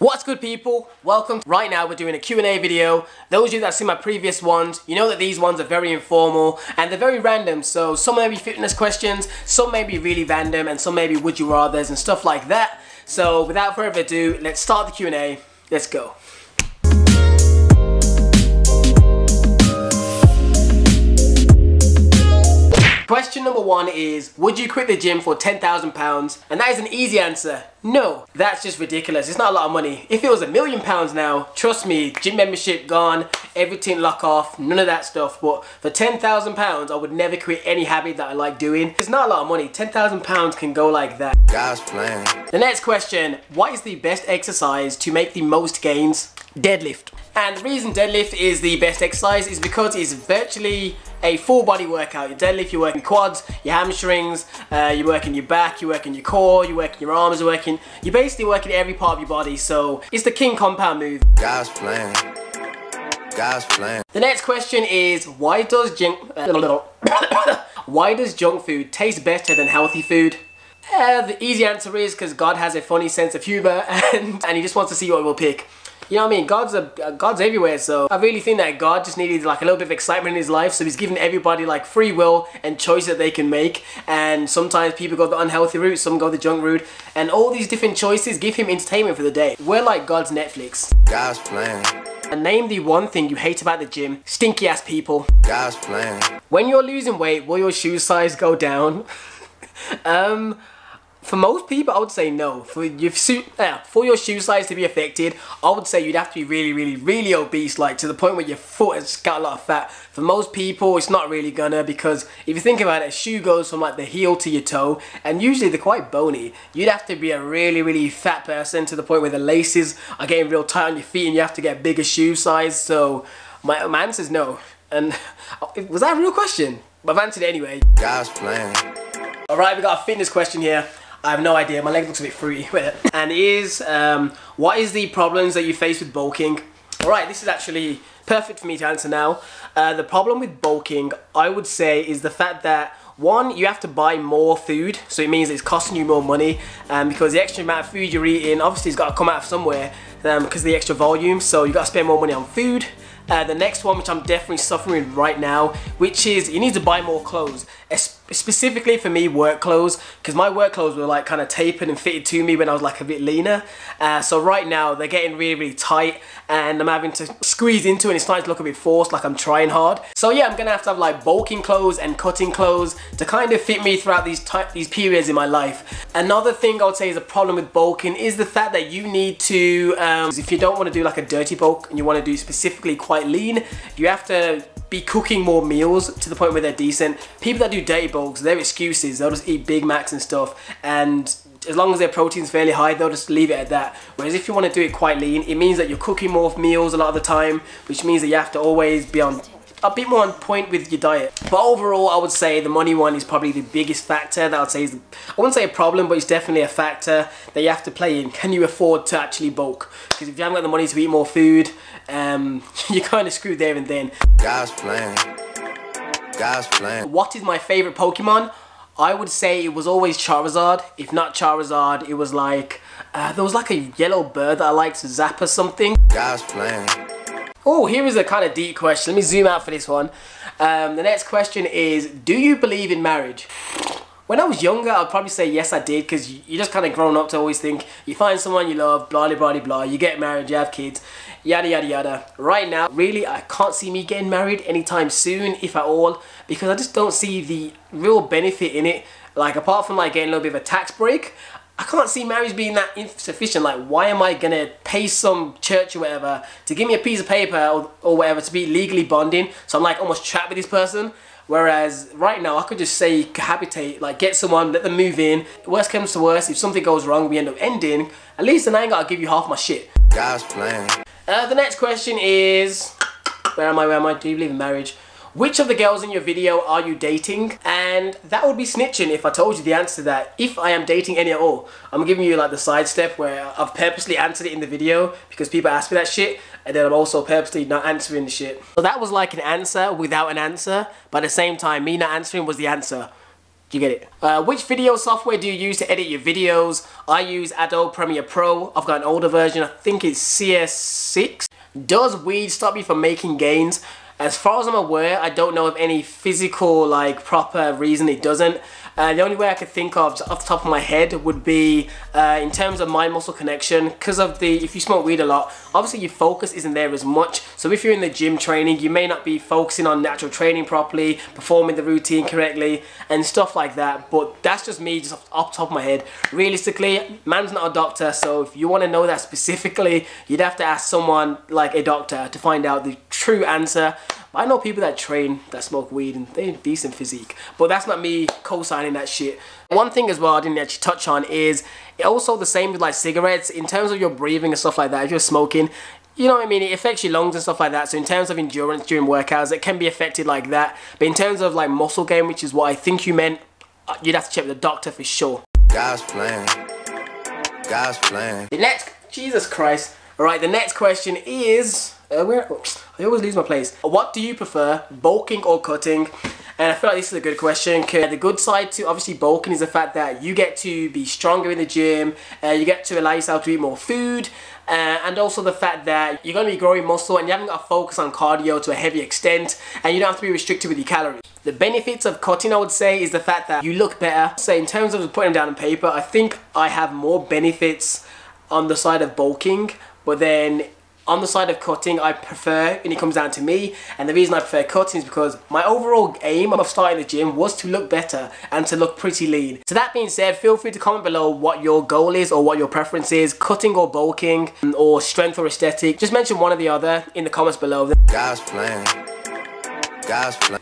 What's good, people? Welcome. Right now we're doing a Q&A video. Those of you that see my previous ones, you know that these ones are very informal and they're very random. So some may be fitness questions, some may be really random, and some may be would you rathers and stuff like that. So without further ado, let's start the Q&A. Let's go. Question number one is, would you quit the gym for £10,000? And that is an easy answer. No, that's just ridiculous. It's not a lot of money. If it was £1 million now, trust me, gym membership gone, everything lock off, none of that stuff. But for £10,000, I would never quit any habit that I like doing. It's not a lot of money. £10,000 can go like that. God's plan. The next question, what is the best exercise to make the most gains? Deadlift. And the reason deadlift is the best exercise is because it's virtually a full body workout. Your deadlift, you're working quads, your hamstrings, you're working your back, you're working your core, you're working your arms, you're basically working every part of your body. So it's the king compound move. God's plan. God's plan. The next question is, why does junk food taste better than healthy food? The easy answer is because God has a funny sense of humor and he just wants to see what we'll pick. You know what I mean? God's everywhere, so I really think that God just needed like a little bit of excitement in his life, so he's giving everybody like free will and choice that they can make. And sometimes people go the unhealthy route, some go the junk route, and all these different choices give him entertainment for the day. We're like God's Netflix. God's plan. And name the one thing you hate about the gym. Stinky ass people. God's plan. When you're losing weight, will your shoe size go down? For most people, I would say no. For your shoe size to be affected, I would say you'd have to be really obese, like to the point where your foot has got a lot of fat. For most people, it's not really gonna, because if you think about it, a shoe goes from like the heel to your toe, and usually they're quite bony. You'd have to be a really fat person to the point where the laces are getting real tight on your feet and you have to get a bigger shoe size. So my answer is no. And was that a real question? But I've answered it anyway. God's plan. Alright, we got a fitness question here. I have no idea, my leg looks a bit fruity. And it is, what is the problems that you face with bulking? Alright, this is actually perfect for me to answer now. The problem with bulking, I would say, is the fact that one, you have to buy more food, so it means it's costing you more money, because the extra amount of food you're eating, obviously it's got to come out of somewhere, because of the extra volume, so you got to spend more money on food. The next one, which I'm definitely suffering right now, which is you need to buy more clothes. Specifically for me, work clothes, because my work clothes were like kind of tapered and fitted to me when I was like a bit leaner. So right now they're getting really tight and I'm having to squeeze into it and it's starting to look a bit forced, like I'm trying hard. So yeah, I'm gonna have like bulking clothes and cutting clothes to kind of fit me throughout these periods in my life. Another thing I would say is a problem with bulking is the fact that you need to, if you don't want to do like a dirty bulk and you want to do specifically quite lean, you have to be cooking more meals to the point where they're decent. People that do dirty bulks, their excuses, they'll just eat Big Macs and stuff, and as long as their protein's fairly high, they'll just leave it at that. Whereas if you want to do it quite lean, it means that you're cooking more meals a lot of the time, which means that you have to always be on a bit more on point with your diet. But overall, I would say the money one is probably the biggest factor that I would say is, I wouldn't say a problem, but it's definitely a factor that you have to play in. Can you afford to actually bulk? Because if you haven't got the money to eat more food, you're kind of screwed there and then. God's plan. God's plan. What is my favorite Pokemon? I would say it was always Charizard. If not Charizard, it was like, there was like a yellow bird that I liked, Zappa something. God's plan. Oh, here is a kind of deep question. Let me zoom out for this one. The next question is, do you believe in marriage? When I was younger, I'd probably say yes, I did, because you just kind of grown up to always think you find someone you love, blah, blah, blah, blah, you get married, you have kids, yada, yada, yada. Right now, really, I can't see me getting married anytime soon, if at all, because I just don't see the real benefit in it. Like, apart from like getting a little bit of a tax break, I can't see marriage being that insufficient. Like, why am I gonna pay some church or whatever to give me a piece of paper or whatever to be legally bonding? So I'm like almost trapped with this person. Whereas right now I could just say cohabitate, like get someone, let them move in. Worst comes to worst, if something goes wrong, we end up ending. At least then I ain't gotta give you half my shit. God's plan. The next question is, where am I? Do you believe in marriage? Which of the girls in your video are you dating? And that would be snitching if I told you the answer to that. If I am dating any at all. I'm giving you like the side step where I've purposely answered it in the video because people ask me that shit, and then I'm also purposely not answering the shit. So that was like an answer without an answer, but at the same time, me not answering was the answer. Do you get it? Which video software do you use to edit your videos? I use Adobe Premiere Pro. I've got an older version. I think it's CS6. Does weed stop you from making gains? As far as I'm aware, I don't know of any physical, like, proper reason it doesn't. The only way I could think of off the top of my head would be in terms of mind muscle connection, because of if you smoke weed a lot, obviously your focus isn't there as much. So if you're in the gym training, you may not be focusing on natural training properly, performing the routine correctly, and stuff like that. But that's just me, just off the top of my head. Realistically, man's not a doctor, so if you want to know that specifically, you'd have to ask someone like a doctor to find out the true answer. I know people that train that smoke weed and they have decent physique, but that's not me co-signing that shit. One thing as well I didn't actually touch on is also the same with like cigarettes. In terms of your breathing and stuff like that, if you're smoking, you know what I mean, it affects your lungs and stuff like that. So in terms of endurance during workouts, it can be affected like that. But in terms of like muscle gain, which is what I think you meant, you'd have to check with the doctor for sure. God's plan. God's plan. The next, Jesus Christ. Alright, the next question is, I always lose my place. What do you prefer, bulking or cutting? And I feel like this is a good question, because the good side to obviously bulking is the fact that you get to be stronger in the gym, you get to allow yourself to eat more food, and also the fact that you're going to be growing muscle and you haven't got to focus on cardio to a heavy extent, and you don't have to be restricted with your calories. The benefits of cutting, I would say, is the fact that you look better. So in terms of putting them down on paper, I think I have more benefits on the side of bulking, but then on the side of cutting, I prefer, when it comes down to me, and the reason I prefer cutting is because my overall aim of starting the gym was to look better and to look pretty lean. So that being said, feel free to comment below what your goal is or what your preference is, cutting or bulking, or strength or aesthetic. Just mention one or the other in the comments below. God's plan. God's plan.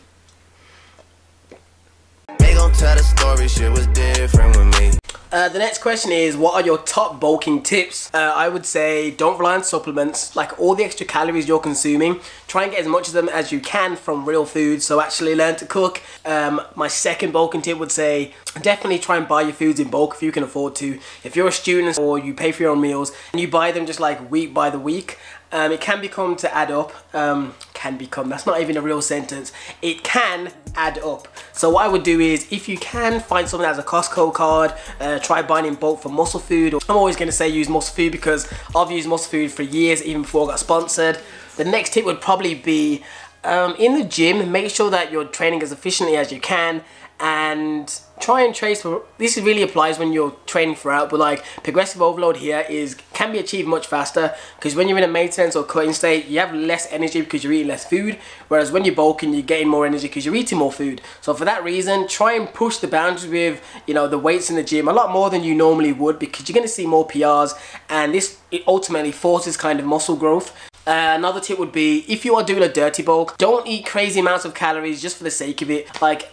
They gon' tell the story, shit was different with me. The next question is, what are your top bulking tips? I would say don't rely on supplements. Like all the extra calories you're consuming, try and get as much of them as you can from real food. So actually learn to cook. My second bulking tip would say definitely try and buy your foods in bulk if you can afford to. If you're a student or you pay for your own meals and you buy them just like week by the week, it can become to add up. That's not even a real sentence. It can add up. So what I would do is, if you can, find something that has a Costco card, try buying in bulk for MuscleFood. I'm always going to say use MuscleFood because I've used MuscleFood for years, even before I got sponsored. The next tip would probably be, in the gym, make sure that you're training as efficiently as you can, and try and trace for, this really applies when you're training throughout, but like progressive overload here can be achieved much faster, because when you're in a maintenance or cutting state, you have less energy because you're eating less food, whereas when you're bulking, you're getting more energy because you're eating more food. So for that reason, try and push the boundaries with, you know, the weights in the gym a lot more than you normally would, because you're going to see more PRs, and it ultimately forces kind of muscle growth. Another tip would be, if you are doing a dirty bulk, don't eat crazy amounts of calories just for the sake of it. Like,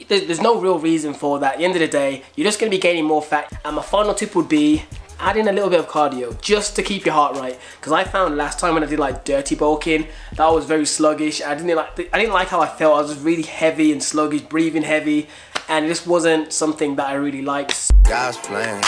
there's no real reason for that. At the end of the day, you're just going to be gaining more fat. And my final tip would be, add in a little bit of cardio just to keep your heart right, because I found last time when I did like dirty bulking, that was very sluggish. I didn't like how I felt. I was just really heavy and sluggish, breathing heavy, and it just wasn't something that I really liked. God's plan.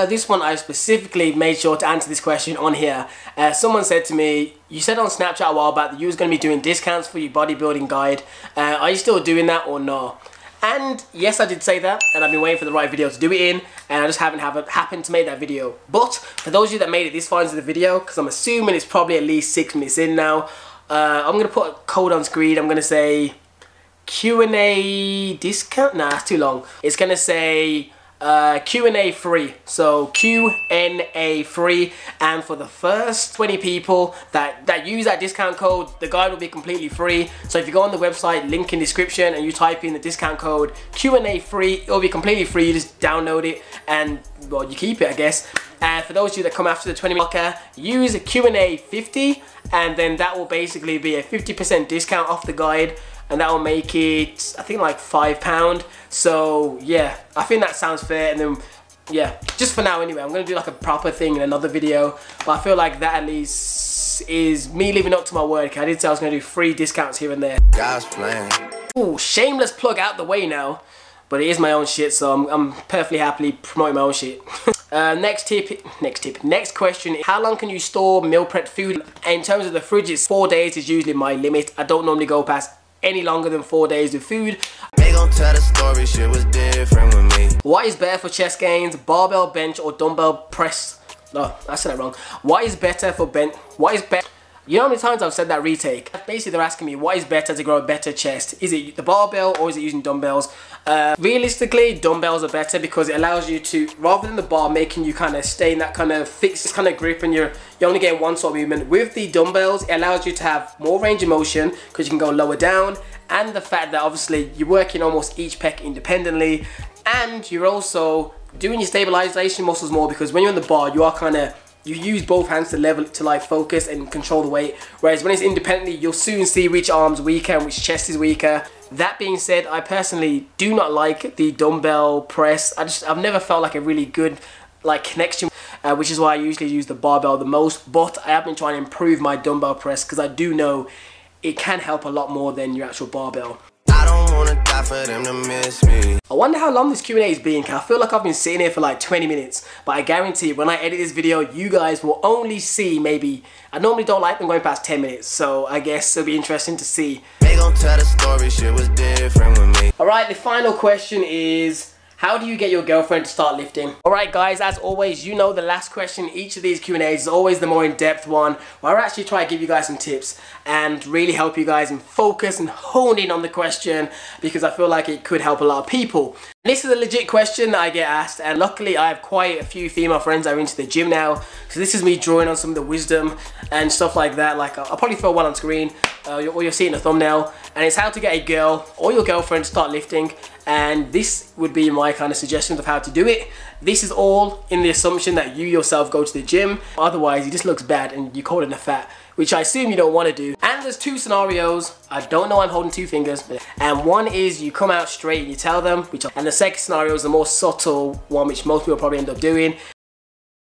This one I specifically made sure to answer this question on here. Someone said to me, you said on Snapchat a while back that you was going to be doing discounts for your bodybuilding guide. Are you still doing that or no? And yes, I did say that, and I've been waiting for the right video to do it in, and I just haven't happened to make that video. But for those of you that made it this far into the video, because I'm assuming it's probably at least 6 minutes in now, I'm going to put a code on screen. I'm going to say Q&A discount. Nah, that's too long. It's going to say Q&A free. So Q&A free, and for the first 20 people that use that discount code, the guide will be completely free. So if you go on the website, link in description, and you type in the discount code Q&A free, it'll be completely free. You just download it and, well, you keep it, I guess. And for those of you that come after the 20 marker, use Q&A 50, and then that will basically be a 50% discount off the guide, and that will make it, I think, like £5. So yeah, I think that sounds fair. And then yeah, just for now anyway, I'm gonna do like a proper thing in another video, but I feel like that at least is me living up to my word. I did say I was gonna do free discounts here and there. God's plan. Ooh, shameless plug out the way now, but it is my own shit, so I'm perfectly happily promoting my own shit. Next question, how long can you store meal prepped food? In terms of the fridge, 4 days is usually my limit. I don't normally go past any longer than 4 days with food. gon' tell the story, shit was different with me. What is better for chest gains, barbell bench or dumbbell press? No, I said that wrong. What is better for bench? What is better? You know how many times I've said that retake? Basically, they're asking me what is better to grow a better chest. Is it the barbell or is it using dumbbells? Realistically, dumbbells are better because it allows you to, rather than the bar making you kind of stay in that kind of fixed kind of grip and you're only getting one sort of movement. With the dumbbells, it allows you to have more range of motion because you can go lower down, and the fact that obviously you're working almost each pec independently, and you're also doing your stabilization muscles more because when you're on the bar, you are kind of, you use both hands to level to like focus and control the weight, whereas when it's independently, you'll soon see which arm's weaker and which chest is weaker. That being said, I personally do not like the dumbbell press. I've never felt like a really good like connection, which is why I usually use the barbell the most, but I have been trying to improve my dumbbell press because I do know it can help a lot more than your actual barbell. I don't wanna die for them to miss me. I wonder how long this Q&A is being. I feel like I've been sitting here for like 20 minutes, but I guarantee when I edit this video, you guys will only see maybe, I normally don't like them going past 10 minutes, so I guess it'll be interesting to see. They gon' tell the story, shit was different with me. Alright, the final question is, how do you get your girlfriend to start lifting? Alright guys, as always, you know the last question in each of these Q&As is always the more in-depth one, where I actually try to give you guys some tips and really help you guys and focus and hone in on the question because I feel like it could help a lot of people. This is a legit question that I get asked, and luckily I have quite a few female friends that are into the gym now, so this is me drawing on some of the wisdom and stuff like that. Like I'll probably throw one on screen, or you'll see it in the thumbnail, and it's how to get a girl or your girlfriend to start lifting, and this would be my kind of suggestions of how to do it. This is all in the assumption that you yourself go to the gym, otherwise it just looks bad and you call it a fat, which I assume you don't want to do. And there's two scenarios. I don't know, I'm holding two fingers, and one is you come out straight and you tell them, and the second scenario is the more subtle one, which most people probably end up doing.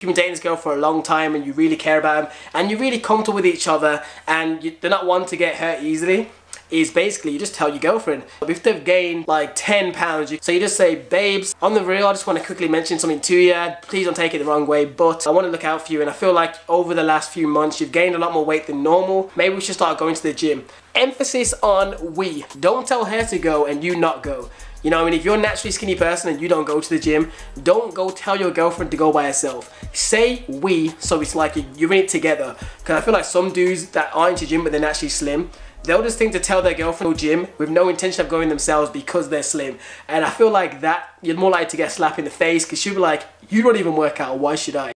You've been dating this girl for a long time and you really care about them and you're really comfortable with each other and they're not one to get hurt easily, is basically you just tell your girlfriend. If they've gained like 10 pounds, so you just say, babes, on the real, I just want to quickly mention something to you. Please don't take it the wrong way, but I want to look out for you and I feel like over the last few months you've gained a lot more weight than normal. Maybe we should start going to the gym. Emphasis on we. Don't tell her to go and you not go. You know what I mean? If you're a naturally skinny person and you don't go to the gym, don't go tell your girlfriend to go by herself. Say we, so it's like you're in it together. Because I feel like some dudes that aren't into gym but they're naturally slim, they'll just think to tell their girlfriend to gym with no intention of going themselves because they're slim. And I feel like that, you're more likely to get a slap in the face because she'll be like, you don't even work out, why should I?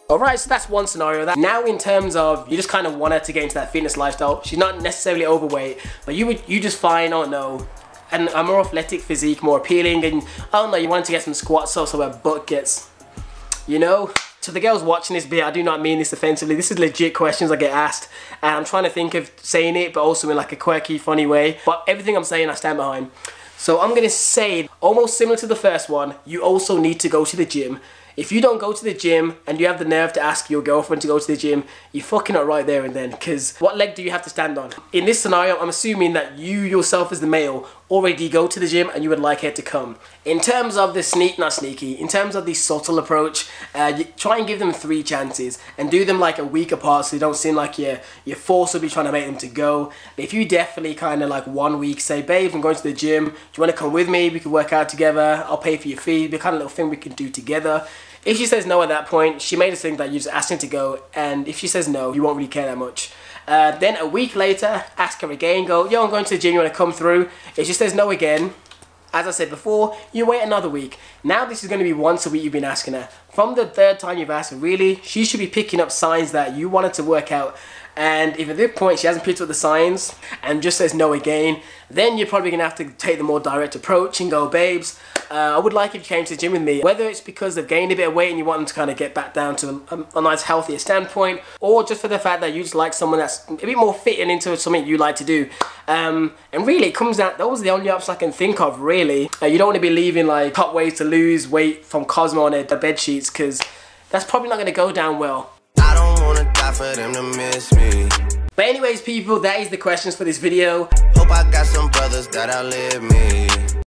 Alright, so that's one scenario. Now in terms of, you just kind of want her to get into that fitness lifestyle. She's not necessarily overweight, but you just find, I don't know, and a more athletic physique, more appealing, and I don't know, you want to get some squats so her butt gets, you know. To the girls watching this bit, I do not mean this offensively. This is legit questions I get asked, and I'm trying to think of saying it, but also in like a quirky, funny way. But everything I'm saying, I stand behind. So I'm gonna say, almost similar to the first one, you also need to go to the gym. If you don't go to the gym and you have the nerve to ask your girlfriend to go to the gym, you're fucking up right there and then, because what leg do you have to stand on? In this scenario, I'm assuming that you yourself as the male already go to the gym and you would like her to come. In terms of the in terms of the subtle approach, you try and give them 3 chances and do them like a week apart so you don't seem like you're forcibly trying to make them to go. But if you definitely kind of like 1 week say, babe, I'm going to the gym, do you want to come with me? We can work out together, I'll pay for your fee, the kind of little thing we can do together. If she says no at that point, she made us think that you're just asking to go, and if she says no, you won't really care that much. Then a week later, ask her again, go, yo, I'm going to the gym, you want to come through? If she says no again, as I said before, you wait another week. Now this is going to be once a week you've been asking her. From the 3rd time you've asked her, really, she should be picking up signs that you wanted to work out. And if at this point she hasn't picked up the signs and just says no again, then you're probably going to have to take the more direct approach and go, babes, I would like if you came to the gym with me. Whether it's because they've gained a bit of weight and you want them to kind of get back down to a nice healthier standpoint, or just for the fact that you just like someone that's a bit more fit and into something you like to do. And really it comes out, those are the only options I can think of really. You don't want to be leaving like top ways to lose weight from Cosmo on their bed sheets, because that's probably not going to go down well. I don't wanna die for them to miss me. But anyways people, that is the questions for this video. Hope I got some brothers that outlive me.